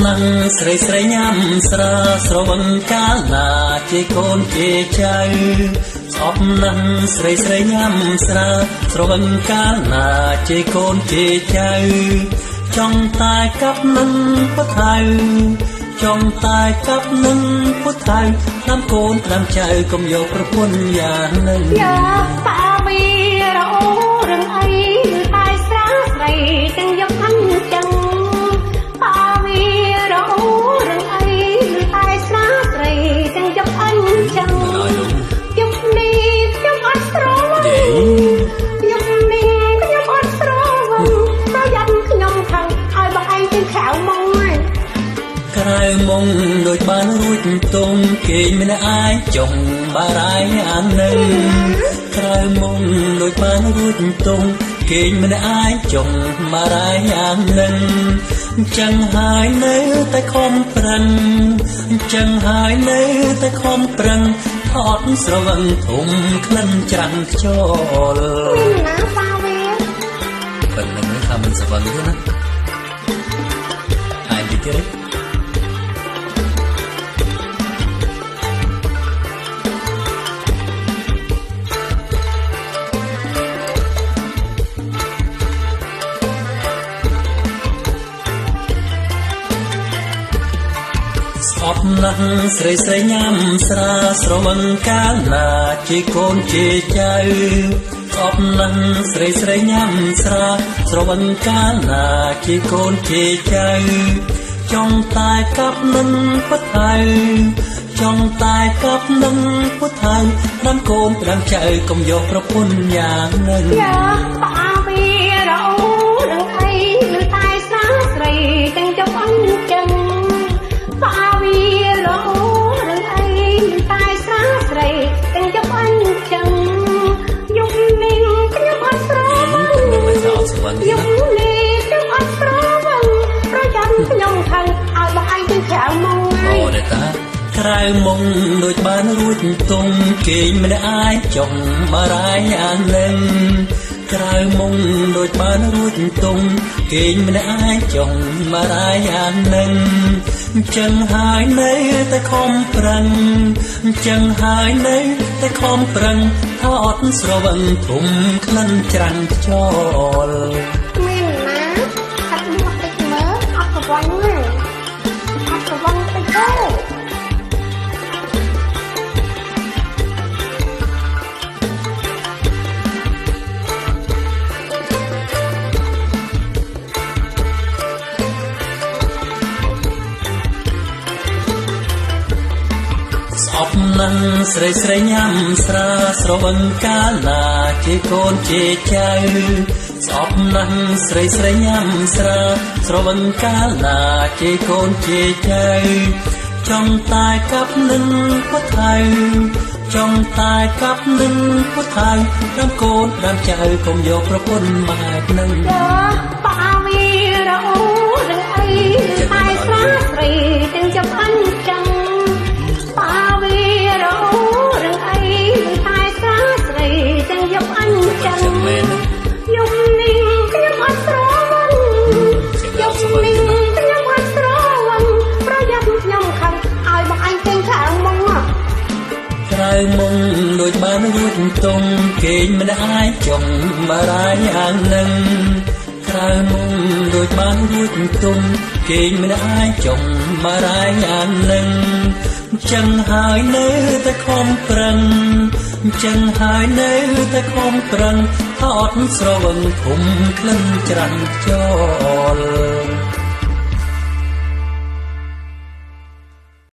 ណាំស្រីស្រីញ៉ាំស្រាស្រវឹងកាលណាជាកូនជាចៅស្អប់ណាំស្រីស្រីញ៉ាំស្រាស្រវឹងកាលណាជាកូនជាចៅចង់តែកាប់នឹងពុទ្ធៅចង់តែកាប់នឹងពុទ្ធៅតាមកូនតាមចៅកុំយកប្រពន្ធយ៉ាងនឹងយ៉ាតាវីរអូរឿងអីតែស្រាស្រីទាំងយកអញ្ចឹងតាវីរអូរឿងអីតែស្រាស្រីទាំងយកអញ្ចឹងយុគនេះខ្ញុំអត់ស្រវឹងយុគនេះខ្ញុំអត់ស្រវឹងប្រយ័ត្នខ្ញុំខឹងឲ្យបងឯងទៅក្រៅមុងក្រៅមុងដូចបានរួចទុំគេមិនអាចចង់បារាយអានឹងក្រៅមុងដូចបានរួចទុំគេមិនអាចចង់បារាយអានឹងចឹងហើយនៅតែខំប្រឹងចឹងហើយនៅតែខំប្រឹងថតស្រវឹងធំក្លិនច្រាំងខ្យល់មានណាសាវាប៉ុណ្្នឹងថាមិនស្រវឹងទេណាហើយទីទៀតស្អប់ណាស់ស្រីស្រីញ៉ាំស្រាស្រវឹងកាលណាជាកូនជាចៅស្អប់ណាស់ស្រីស្រីញ៉ាំស្រាស្រវឹងកាលណាជាកូនជាចៅចង់តែកាប់នឹងពុទ្ធៅចង់តែកាប់នឹងពុទ្ធៅតាមកូនតាមចៅកុំយកប្រពន្ធយ៉ាងនឹងយ៉ាតាវីរអូរឿងអីតែស្រាស្រីទាំងយកអញ្ចឹងតាវីរអូរឿងអីតែស្រាស្រីទាំងយកអញ្ចឹងយុគនេះខ្ញុំអត់ស្រវឹងយុគនេះខ្ញុំអត់ស្រវឹងប្រយ័ត្នខ្ញុំខឹងឲ្យបងឯងទៅក្រៅមុងអូទេតាក្រៅមុងដូចបានរួចទុំគេមិនអាចចង់បារាយអានឹងក្រៅមុងដូចបានរួចទុំគេមិនអាចចង់បារាយអានឹងចឹងហើយនៅតែខំប្រឹងចឹងហើយនៅតែខំប្រឹងថតស្រវឹងធំក្លិនច្រាំងខ្យល់មានណាហាត់មកតិចមើលអត់ប្រវត្តិទេអត់ប្រវត្តិតិចទេស្អប់ណាស់ស្រីស្រីញ៉ាំស្រាស្រវឹងកាលណាជាកូនជាចៅស្អប់ណាស់ស្រីស្រីញ៉ាំស្រាស្រវឹងកាលណាជាកូនជាចៅចង់តែកាប់នឹងពុទ្ធៅចង់តែកាប់នឹងពុទ្ធៅតាមកូនតាមចៅកុំយកប្រពន្ធបែបនឹងតាវីរអូរឿងអីតែស្រាស្រីទាំងយកអញ្ចឹងតាវីរអូរឿងអីតែស្រាស្រីទាំងយកអញ្ចឹងយុគនេះខ្ញុំអត់ស្រវឹងយុគនេះខ្ញុំអត់ស្រវឹងប្រយ័ត្នខ្ញុំខឹងឲ្យបងឯងទៅក្រៅមុងក្រៅមុងដូចបានរួចទុំគេមិនអាចចង់បារាយអានឹងក្រៅមុងដូចបានរួចទុំគេមិនអាចចង់បារាយអានឹងចឹងហើយនៅតែខំប្រឹងចឹងហើយនៅតែខំប្រឹងថតស្រវឹងធំក្លិនច្រាំងខ្យល់